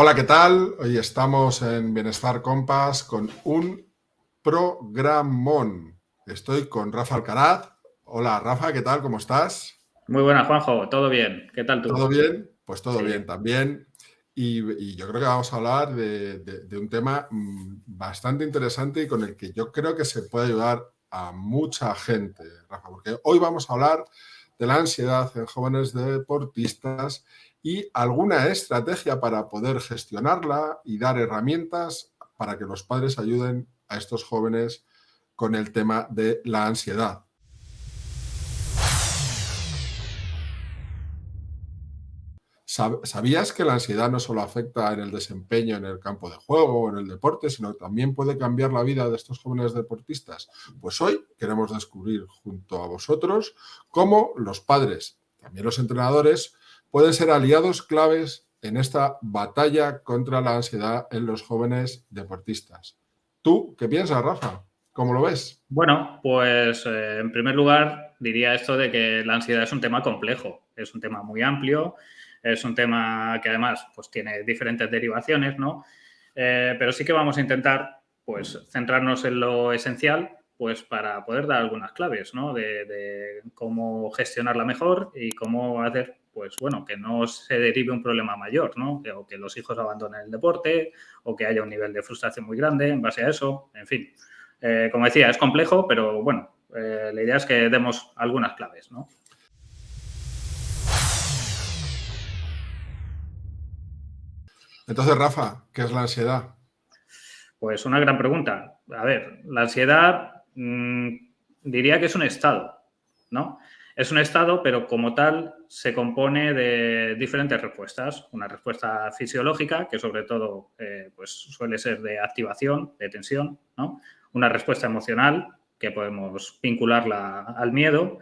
Hola, ¿qué tal? Hoy estamos en Bienestar Compass con un programón. Estoy con Rafa Alcaraz. Hola, Rafa, ¿qué tal? ¿Cómo estás? Muy buena, Juanjo, todo bien. ¿Qué tal ¿Todo tú? bien? Pues todo Sí, bien también. Y yo creo que vamos a hablar de un tema bastante interesante y con el que yo creo que se puede ayudar a mucha gente, Rafa, porque hoy vamos a hablar de la ansiedad en jóvenes deportistas y alguna estrategia para poder gestionarla y dar herramientas para que los padres ayuden a estos jóvenes con el tema de la ansiedad. ¿Sabías que la ansiedad no solo afecta en el desempeño en el campo de juego o en el deporte, sino que también puede cambiar la vida de estos jóvenes deportistas? Pues hoy queremos descubrir junto a vosotros cómo los padres, también los entrenadores, pueden ser aliados claves en esta batalla contra la ansiedad en los jóvenes deportistas. ¿Tú qué piensas, Rafa? ¿Cómo lo ves? bueno, pues en primer lugar diría esto de que la ansiedad es un tema complejo, es un tema muy amplio, es un tema que además pues tiene diferentes derivaciones, ¿no? Pero sí que vamos a intentar pues centrarnos en lo esencial pues para poder dar algunas claves, ¿no? De cómo gestionarla mejor y cómo hacer pues bueno, que no se derive un problema mayor, ¿no? O que los hijos abandonen el deporte o que haya un nivel de frustración muy grande en base a eso, en fin. Como decía, es complejo, pero bueno, la idea es que demos algunas claves, ¿no? Entonces, Rafa, ¿qué es la ansiedad? Pues una gran pregunta. A ver, la ansiedad diría que es un estado, ¿no? Es un estado, pero como tal se compone de diferentes respuestas. Una respuesta fisiológica, que sobre todo pues suele ser de activación, de tensión, ¿no? Una respuesta emocional, que podemos vincularla al miedo,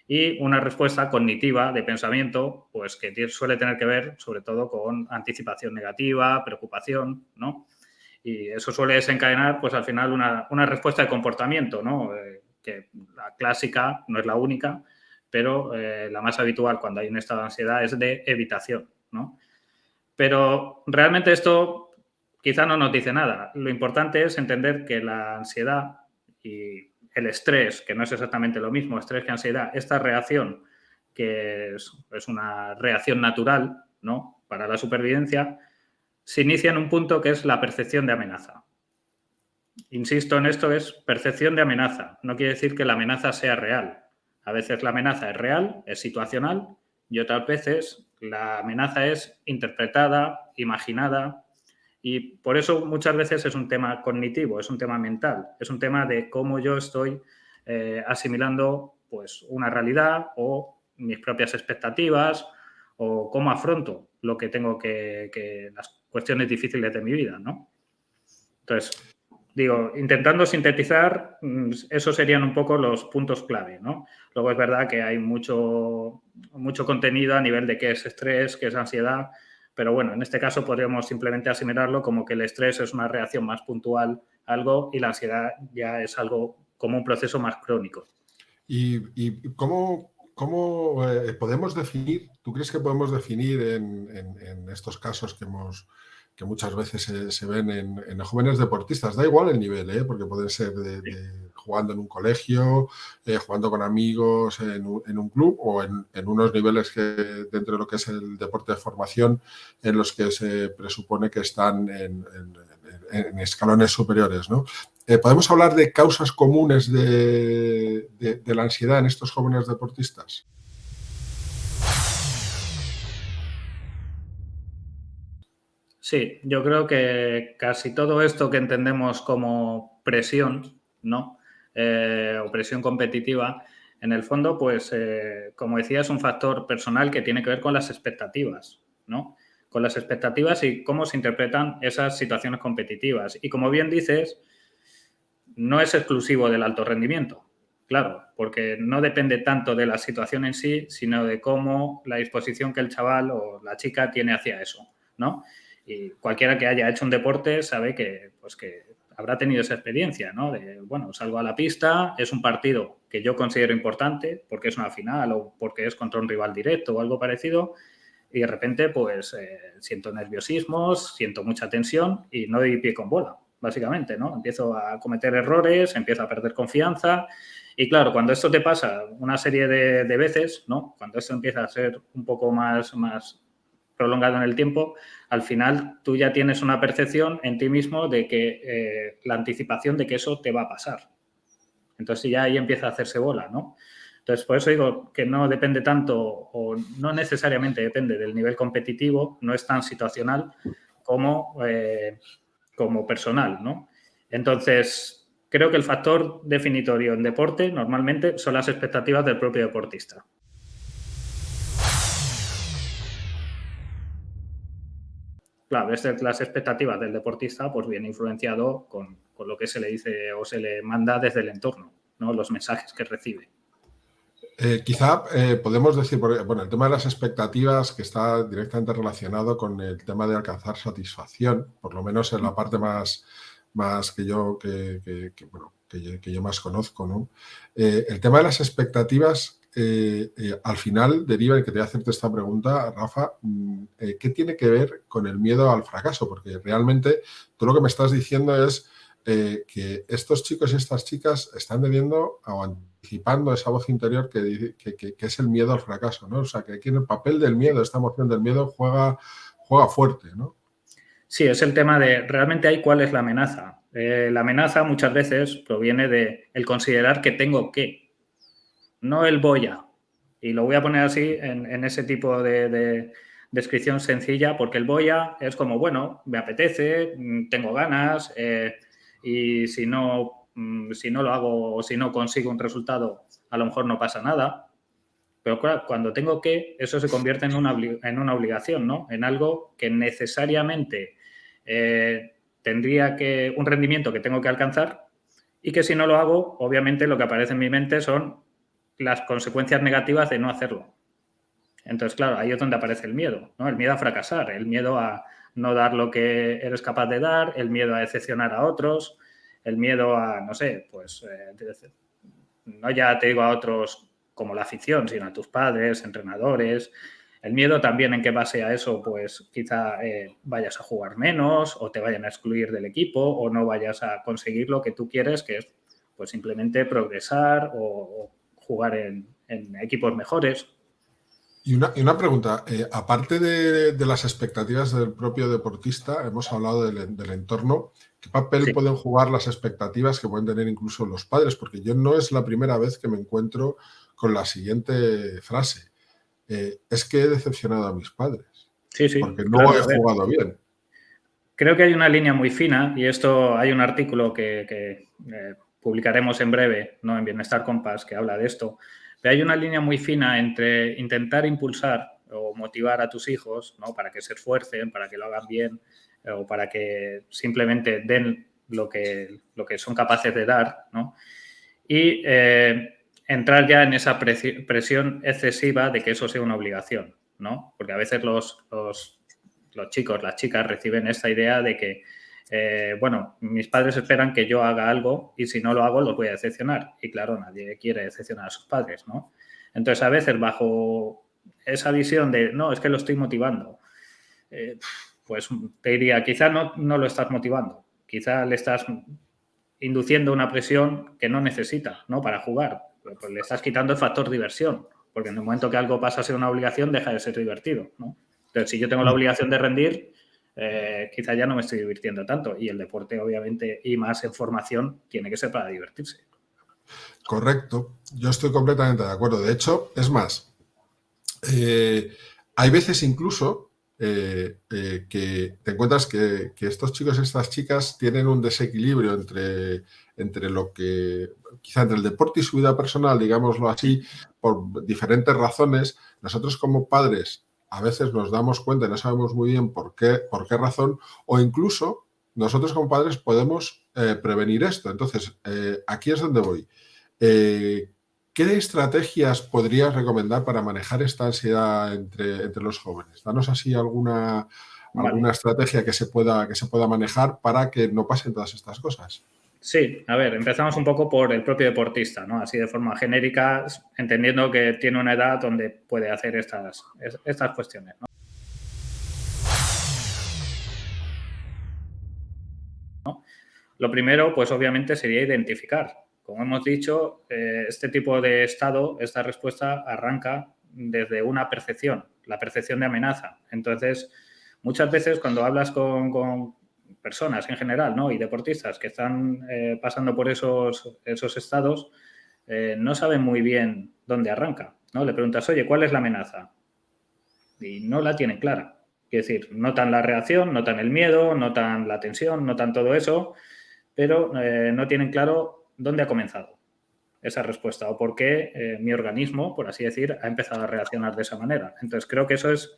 y una respuesta cognitiva de pensamiento, pues que suele tener que ver sobre todo con anticipación negativa, preocupación, ¿no? Y eso suele desencadenar, pues al final, una respuesta de comportamiento, ¿no? Que la clásica no es la única, pero la más habitual cuando hay un estado de ansiedad es de evitación, ¿no? Pero realmente esto quizá no nos dice nada. Lo importante es entender que la ansiedad y el estrés, que no es exactamente lo mismo, estrés que ansiedad, esta reacción, que es una reacción natural, ¿no? Para la supervivencia, se inicia en un punto que es la percepción de amenaza. Insisto en esto, es percepción de amenaza. No quiere decir que la amenaza sea real. A veces la amenaza es real, es situacional, y otras veces la amenaza es interpretada, imaginada, y por eso muchas veces es un tema cognitivo, es un tema mental, es un tema de cómo yo estoy asimilando pues, una realidad o mis propias expectativas o cómo afronto lo que tengo que las cuestiones difíciles de mi vida, ¿no? Entonces, digo, intentando sintetizar, esos serían un poco los puntos clave, ¿no? Luego es verdad que hay mucho contenido a nivel de qué es estrés, qué es ansiedad, pero bueno, en este caso podríamos simplemente asimilarlo como que el estrés es una reacción más puntual a algo y la ansiedad ya es algo como un proceso más crónico. ¿Y cómo podemos definir, tú crees que podemos definir en estos casos que muchas veces se ven en jóvenes deportistas, da igual el nivel, porque pueden ser jugando en un colegio, jugando con amigos en un club o en unos niveles que dentro de lo que es el deporte de formación en los que se presupone que están en escalones superiores, ¿no? ¿Podemos hablar de causas comunes de la ansiedad en estos jóvenes deportistas? Sí, yo creo que casi todo esto que entendemos como presión, ¿no? O presión competitiva, en el fondo, pues, como decía, es un factor personal que tiene que ver con las expectativas, ¿no? Con las expectativas y cómo se interpretan esas situaciones competitivas. Y como bien dices, no es exclusivo del alto rendimiento, claro, porque no depende tanto de la situación en sí, sino de cómo la disposición que el chaval o la chica tiene hacia eso, ¿no? Y cualquiera que haya hecho un deporte sabe que, pues que habrá tenido esa experiencia, ¿no? De, bueno, salgo a la pista, es un partido que yo considero importante porque es una final o porque es contra un rival directo o algo parecido, y de repente pues siento nerviosismos, siento mucha tensión y no doy pie con bola, básicamente, ¿no? Empiezo a cometer errores, empiezo a perder confianza y claro, cuando esto te pasa una serie de veces, ¿no? Cuando esto empieza a ser un poco más prolongado en el tiempo, al final tú ya tienes una percepción en ti mismo de que la anticipación de que eso te va a pasar. Entonces ya ahí empieza a hacerse bola, ¿no? Entonces, por eso digo que no depende tanto o no necesariamente depende del nivel competitivo, no es tan situacional como personal, ¿no? Entonces, creo que el factor definitorio en deporte normalmente son las expectativas del propio deportista. Claro, las expectativas del deportista pues viene influenciado con lo que se le dice o se le manda desde el entorno, ¿no? Los mensajes que recibe. Quizá podemos decir, bueno, el tema de las expectativas que está directamente relacionado con el tema de alcanzar satisfacción, por lo menos en la parte más que yo, bueno, que yo más conozco, ¿no? El tema de las expectativas, al final deriva en que te voy a hacerte esta pregunta, Rafa, ¿qué tiene que ver con el miedo al fracaso? Porque realmente tú lo que me estás diciendo es que estos chicos y estas chicas están teniendo o anticipando esa voz interior que es el miedo al fracaso, ¿no? O sea, que aquí en el papel del miedo, esta emoción del miedo juega fuerte, ¿no? Sí, es el tema de realmente hay cuál es la amenaza. La amenaza muchas veces proviene de el considerar que tengo que, no el voy a. Y lo voy a poner así en ese tipo de descripción sencilla, porque el voy a es como, bueno, me apetece, tengo ganas, y si no lo hago o si no consigo un resultado, a lo mejor no pasa nada. Pero claro, cuando tengo que, eso se convierte en una obligación, ¿no? En algo que necesariamente tendría un rendimiento que tengo que alcanzar y que si no lo hago, obviamente lo que aparece en mi mente son las consecuencias negativas de no hacerlo. Entonces, claro, ahí es donde aparece el miedo, ¿no? El miedo a fracasar, el miedo a no dar lo que eres capaz de dar, el miedo a decepcionar a otros, el miedo a, no sé, pues, no ya te digo a otros como la afición, sino a tus padres, entrenadores. El miedo también en qué base a eso, pues quizá vayas a jugar menos o te vayan a excluir del equipo o no vayas a conseguir lo que tú quieres, que es pues simplemente progresar o jugar en equipos mejores. Y una pregunta, aparte de las expectativas del propio deportista, hemos hablado del entorno. ¿Qué papel pueden jugar las expectativas que pueden tener incluso los padres? Porque yo no es la primera vez que me encuentro con la siguiente frase. Es que he decepcionado a mis padres. Sí, sí, porque no he jugado bien. Creo que hay una línea muy fina y esto hay un artículo que publicaremos en breve, ¿no? En Bienestar Compass, que habla de esto. Pero hay una línea muy fina entre intentar impulsar o motivar a tus hijos, ¿no? Para que se esfuercen, para que lo hagan bien o para que simplemente den lo que son capaces de dar, ¿no? Y entrar ya en esa presión excesiva de que eso sea una obligación, ¿no? Porque a veces los chicos, las chicas reciben esta idea de que, bueno, mis padres esperan que yo haga algo y si no lo hago los voy a decepcionar. Y claro, nadie quiere decepcionar a sus padres, ¿no? Entonces, a veces bajo esa visión de, no, es que lo estoy motivando, pues te diría, quizá no lo estás motivando, quizá le estás induciendo una presión que no necesita, ¿no? Para jugar. Pues le estás quitando el factor diversión, porque en el momento que algo pasa a ser una obligación, deja de ser divertido, ¿no? Entonces, si yo tengo la obligación de rendir, quizá ya no me estoy divirtiendo tanto. Y el deporte, obviamente, y más en formación, tiene que ser para divertirse. Correcto. Yo estoy completamente de acuerdo. De hecho, es más, hay veces incluso que te encuentras que estos chicos y estas chicas tienen un desequilibrio entre lo que, quizá entre el deporte y su vida personal, digámoslo así, por diferentes razones. Nosotros como padres a veces nos damos cuenta y no sabemos muy bien por qué razón, o incluso nosotros como padres podemos prevenir esto. Entonces, aquí es donde voy. ¿Qué estrategias podrías recomendar para manejar esta ansiedad entre los jóvenes? Danos así alguna estrategia que se pueda manejar para que no pasen todas estas cosas. Sí, a ver, empezamos un poco por el propio deportista, ¿no? Así de forma genérica, entendiendo que tiene una edad donde puede hacer estas cuestiones, ¿no? Lo primero, pues obviamente sería identificar. Como hemos dicho, este tipo de estado, esta respuesta arranca desde una percepción, la percepción de amenaza. Entonces, muchas veces cuando hablas con personas en general, ¿no? Y deportistas que están pasando por esos estados, no saben muy bien dónde arranca, ¿no? Le preguntas, oye, ¿cuál es la amenaza? Y no la tienen clara. Es decir, notan la reacción, notan el miedo, notan la tensión, notan todo eso, pero no tienen claro dónde ha comenzado esa respuesta o por qué mi organismo, por así decir, ha empezado a reaccionar de esa manera. Entonces, creo que eso es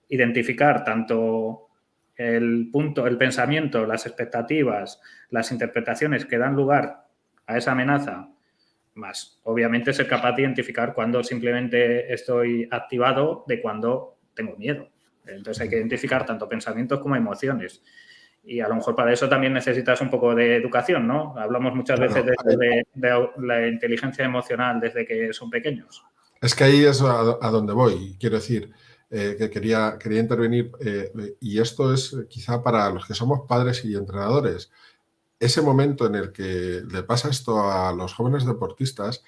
identificar tanto el punto, el pensamiento, las expectativas, las interpretaciones que dan lugar a esa amenaza, más obviamente ser capaz de identificar cuando simplemente estoy activado de cuando tengo miedo. Entonces hay que identificar tanto pensamientos como emociones. Y a lo mejor para eso también necesitas un poco de educación, ¿no? Hablamos muchas veces de la inteligencia emocional desde que son pequeños. Es que ahí es a donde voy. Quiero decir, que quería intervenir, y esto es quizá para los que somos padres y entrenadores. Ese momento en el que le pasa esto a los jóvenes deportistas,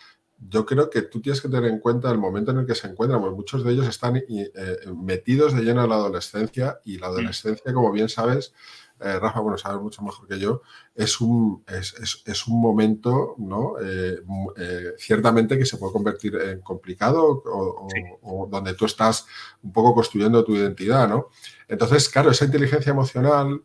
yo creo que tú tienes que tener en cuenta el momento en el que se encuentran, porque muchos de ellos están metidos de lleno en la adolescencia, y la adolescencia, como bien sabes, Rafa, bueno, sabes mucho mejor que yo, es un momento, ¿no? Ciertamente que se puede convertir en complicado o donde tú estás un poco construyendo tu identidad, ¿no? Entonces, claro, esa inteligencia emocional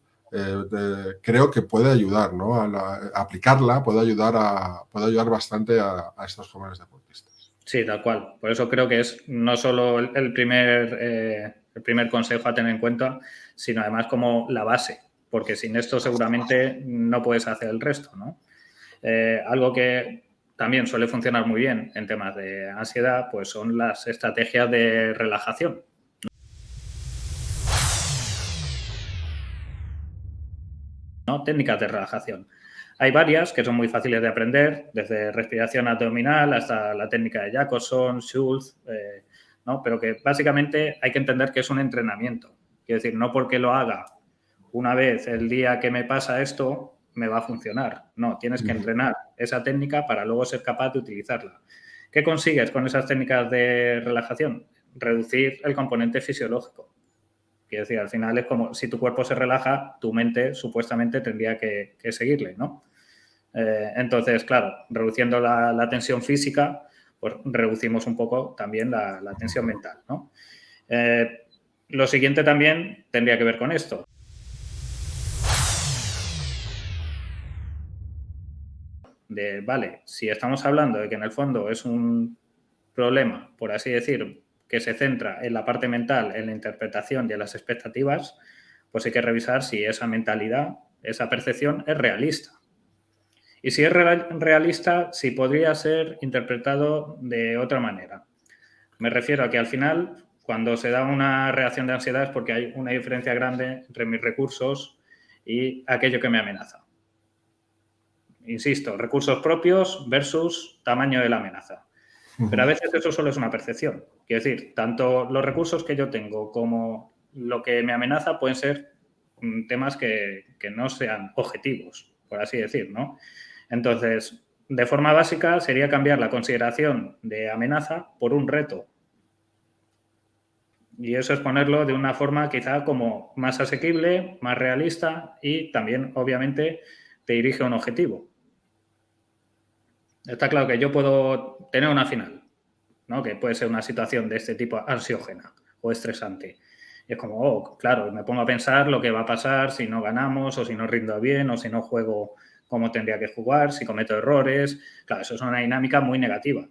creo que puede ayudar, ¿no? A aplicarla puede ayudar bastante a estos jóvenes deportistas. Sí, tal cual. Por eso creo que es no solo el primer consejo a tener en cuenta, sino además como la base, porque sin esto seguramente no puedes hacer el resto, ¿no? Algo que también suele funcionar muy bien en temas de ansiedad, pues son las estrategias de relajación. ¿No? Técnicas de relajación. Hay varias que son muy fáciles de aprender, desde respiración abdominal hasta la técnica de Jacobson, Schultz, ¿no? Pero que básicamente hay que entender que es un entrenamiento. Quiero decir, no porque lo haga una vez el día que me pasa esto, me va a funcionar. No, tienes que entrenar esa técnica para luego ser capaz de utilizarla. ¿Qué consigues con esas técnicas de relajación? Reducir el componente fisiológico. Quiero decir, al final es como si tu cuerpo se relaja, tu mente supuestamente tendría que seguirle, ¿no? Entonces, claro, reduciendo la tensión física, pues reducimos un poco también la tensión mental, ¿no? Lo siguiente también tendría que ver con esto. Vale, si estamos hablando de que en el fondo es un problema, por así decir, que se centra en la parte mental, en la interpretación y en las expectativas, pues hay que revisar si esa mentalidad, esa percepción es realista. Y si es realista, si podría ser interpretado de otra manera. Me refiero a que al final, cuando se da una reacción de ansiedad es porque hay una diferencia grande entre mis recursos y aquello que me amenaza. Insisto, recursos propios versus tamaño de la amenaza. Pero a veces eso solo es una percepción. Quiero decir, tanto los recursos que yo tengo como lo que me amenaza pueden ser temas que no sean objetivos, por así decir, ¿no? Entonces, de forma básica sería cambiar la consideración de amenaza por un reto. Y eso es ponerlo de una forma quizá como más asequible, más realista y también, obviamente, te dirige a un objetivo. Está claro que yo puedo tener una final, ¿no? Que puede ser una situación de este tipo ansiógena o estresante. Y es como, oh, claro, me pongo a pensar lo que va a pasar si no ganamos o si no rindo bien o si no juego como tendría que jugar, si cometo errores. Claro, eso es una dinámica muy negativa.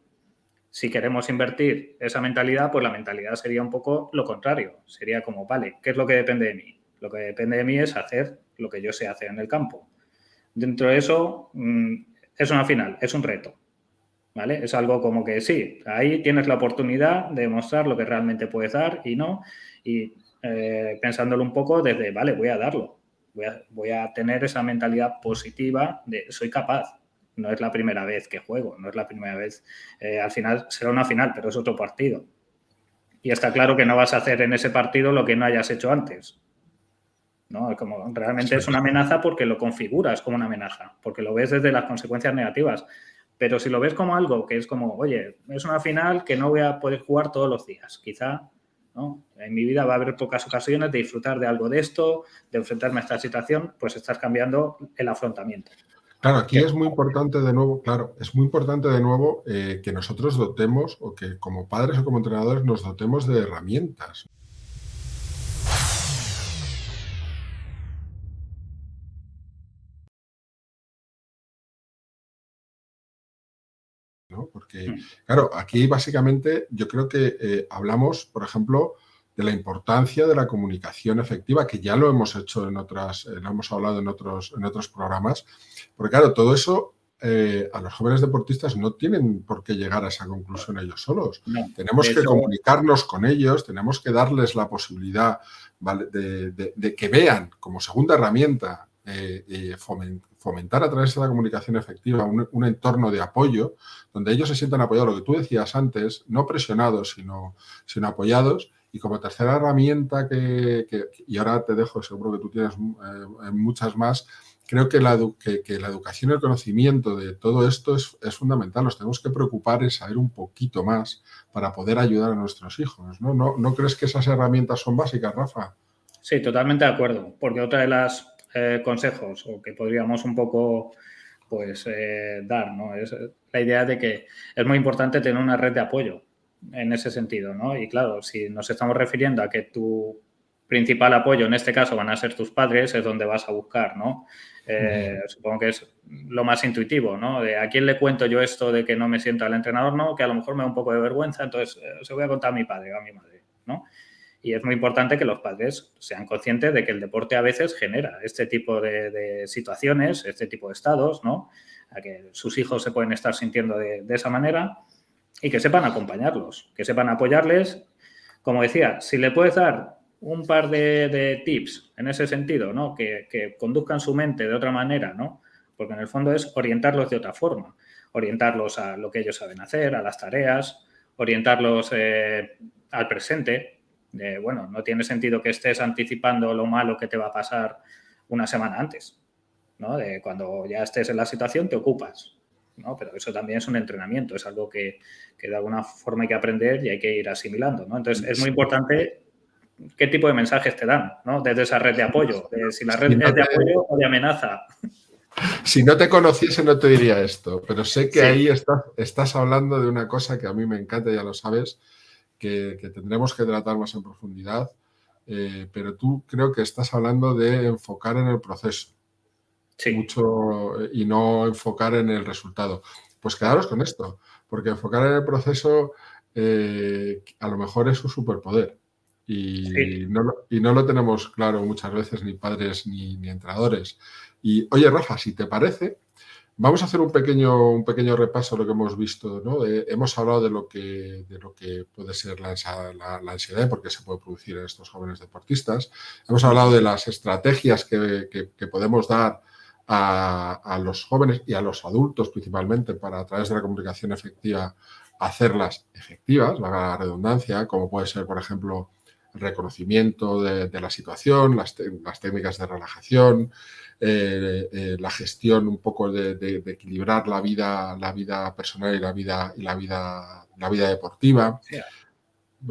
Si queremos invertir esa mentalidad, pues la mentalidad sería un poco lo contrario. Sería como, vale, ¿qué es lo que depende de mí? Lo que depende de mí es hacer lo que yo sé hacer en el campo. Dentro de eso, es una final, es un reto. ¿Vale? Es algo como que sí, ahí tienes la oportunidad de mostrar lo que realmente puedes dar y no. Y pensándolo un poco desde, vale, voy a darlo. Voy a tener esa mentalidad positiva de soy capaz. No es la primera vez que juego, no es la primera vez. Al final será una final, pero es otro partido. Y está claro que no vas a hacer en ese partido lo que no hayas hecho antes. ¿no? Como realmente es una amenaza porque lo configuras como una amenaza, porque lo ves desde las consecuencias negativas. Pero si lo ves como algo que es como, oye, es una final que no voy a poder jugar todos los días, quizá, ¿no? En mi vida va a haber pocas ocasiones de disfrutar de algo de esto, de enfrentarme a esta situación, pues estás cambiando el afrontamiento. Claro, aquí es muy importante de nuevo, que nosotros dotemos, o que como padres o como entrenadores nos dotemos de herramientas, ¿no? Porque, claro, aquí básicamente yo creo que hablamos, por ejemplo, de la importancia de la comunicación efectiva, que ya lo hemos hecho lo hemos hablado en otros programas, porque claro, todo eso a los jóvenes deportistas no tienen por qué llegar a esa conclusión ellos solos. No, Tenemos de que hecho, comunicarnos con ellos, tenemos que darles la posibilidad, ¿vale?, de que vean como segunda herramienta fomentar a través de la comunicación efectiva un entorno de apoyo donde ellos se sientan apoyados, lo que tú decías antes, no presionados, sino apoyados. Y como tercera herramienta y ahora te dejo, seguro que tú tienes muchas más, creo que la educación y el conocimiento de todo esto es fundamental. Nos tenemos que preocupar en saber un poquito más para poder ayudar a nuestros hijos, ¿no? ¿No crees que esas herramientas son básicas, Rafa? sí, totalmente de acuerdo, porque otra de las consejos o que podríamos un poco pues dar, ¿no? Es la idea de que es muy importante tener una red de apoyo en ese sentido, ¿no? Y claro, si nos estamos refiriendo a que tu principal apoyo, en este caso, van a ser tus padres, es donde vas a buscar, ¿no? Supongo que es lo más intuitivo, ¿no? De a quién le cuento yo esto de que no me siento al entrenador, ¿no? Que a lo mejor me da un poco de vergüenza, entonces se voy a contar a mi padre o a mi madre, ¿no? Y es muy importante que los padres sean conscientes de que el deporte a veces genera este tipo de situaciones, este tipo de estados, ¿no? A que sus hijos se pueden estar sintiendo de esa manera y que sepan acompañarlos, que sepan apoyarles. Como decía, si le puedes dar un par de tips en ese sentido, ¿no? Que conduzcan su mente de otra manera, ¿no? Porque en el fondo es orientarlos de otra forma, orientarlos a lo que ellos saben hacer, a las tareas, orientarlos al presente. Bueno, no tiene sentido que estés anticipando lo malo que te va a pasar una semana antes, ¿no? De cuando ya estés en la situación te ocupas, ¿no? Pero eso también es un entrenamiento, es algo que de alguna forma hay que aprender y hay que ir asimilando, ¿no? Entonces es muy importante qué tipo de mensajes te dan, ¿no? Desde esa red de apoyo. Si la red es de apoyo o de amenaza. Si no te conociese no te diría esto, pero sé que Sí. ahí estás hablando de una cosa que a mí me encanta, ya lo sabes, que tendremos que tratar más en profundidad, pero tú creo que estás hablando de enfocar en el proceso Sí. mucho y no enfocar en el resultado. Pues quedaros con esto, porque enfocar en el proceso a lo mejor es un superpoder y, Sí. no lo tenemos claro muchas veces ni padres ni entrenadores. Y oye, Rafa, si te parece, vamos a hacer un pequeño repaso de lo que hemos visto, ¿no? Hemos hablado de lo que puede ser la ansiedad y por qué se puede producir en estos jóvenes deportistas. Hemos hablado de las estrategias que podemos dar a los jóvenes y a los adultos principalmente para, a través de la comunicación efectiva, hacerlas efectivas, la redundancia, como puede ser, por ejemplo, el reconocimiento de la situación, las técnicas de relajación, la gestión un poco de equilibrar la vida personal y la vida deportiva. Sí.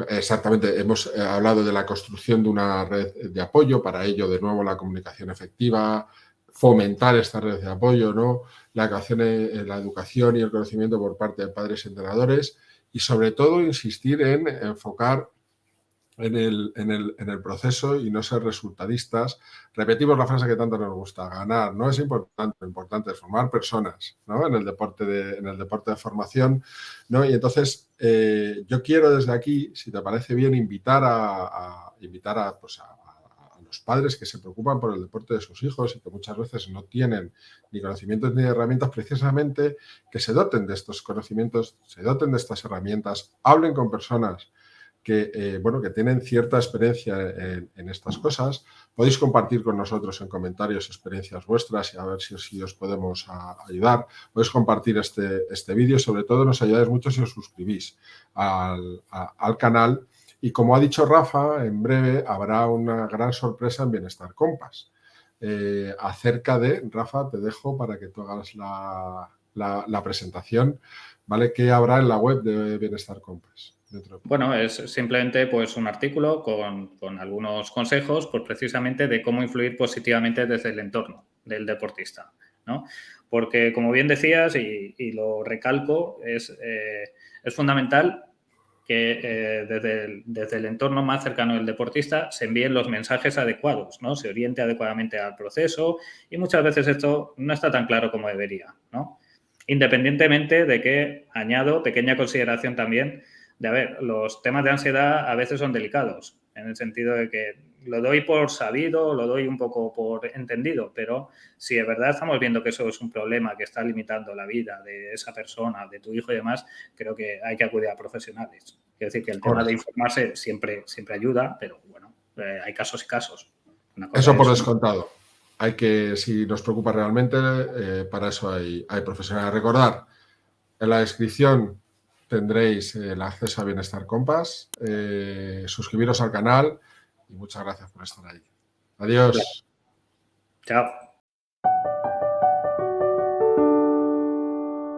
Exactamente, hemos hablado de la construcción de una red de apoyo, para ello de nuevo la comunicación efectiva, fomentar esta red de apoyo, ¿no? La educación y el conocimiento por parte de padres y entrenadores y sobre todo insistir en enfocar en el proceso y no ser resultadistas. Repetimos la frase que tanto nos gusta: ganar no es importante, lo importante es formar personas, ¿no? En el deporte de formación, ¿no? Y entonces yo quiero desde aquí, si te parece bien, invitar a los padres que se preocupan por el deporte de sus hijos y que muchas veces no tienen ni conocimientos ni herramientas, precisamente que se doten de estos conocimientos, se doten de estas herramientas, hablen con personas que tienen cierta experiencia en estas cosas. Podéis compartir con nosotros en comentarios experiencias vuestras y a ver si os podemos ayudar. Podéis compartir este vídeo. Sobre todo nos ayudáis mucho si os suscribís al canal Y como ha dicho Rafa, en breve habrá una gran sorpresa en Bienestar Compass. Acerca de, Rafa, te dejo para que tú hagas la presentación, ¿vale? ¿Qué habrá en la web de Bienestar Compass? Bueno, es simplemente pues, un artículo con algunos consejos pues, precisamente de cómo influir positivamente desde el entorno del deportista, ¿no? Porque, como bien decías, y lo recalco, es fundamental que desde el entorno más cercano del deportista se envíen los mensajes adecuados, ¿no? Se oriente adecuadamente al proceso y muchas veces esto no está tan claro como debería, ¿no? Independientemente de que, añado, pequeña consideración también, de, a ver, los temas de ansiedad a veces son delicados, en el sentido de que lo doy por sabido, lo doy un poco por entendido, pero si de verdad estamos viendo que eso es un problema que está limitando la vida de esa persona, de tu hijo y demás, creo que hay que acudir a profesionales. Quiero decir que el tema de informarse siempre ayuda, pero bueno, hay casos y casos. Eso por descontado. Hay que, si nos preocupa realmente, para eso hay profesionales. Recordar, en la descripción tendréis el acceso a Bienestar Compass, suscribiros al canal y muchas gracias por estar ahí. Adiós. Chao.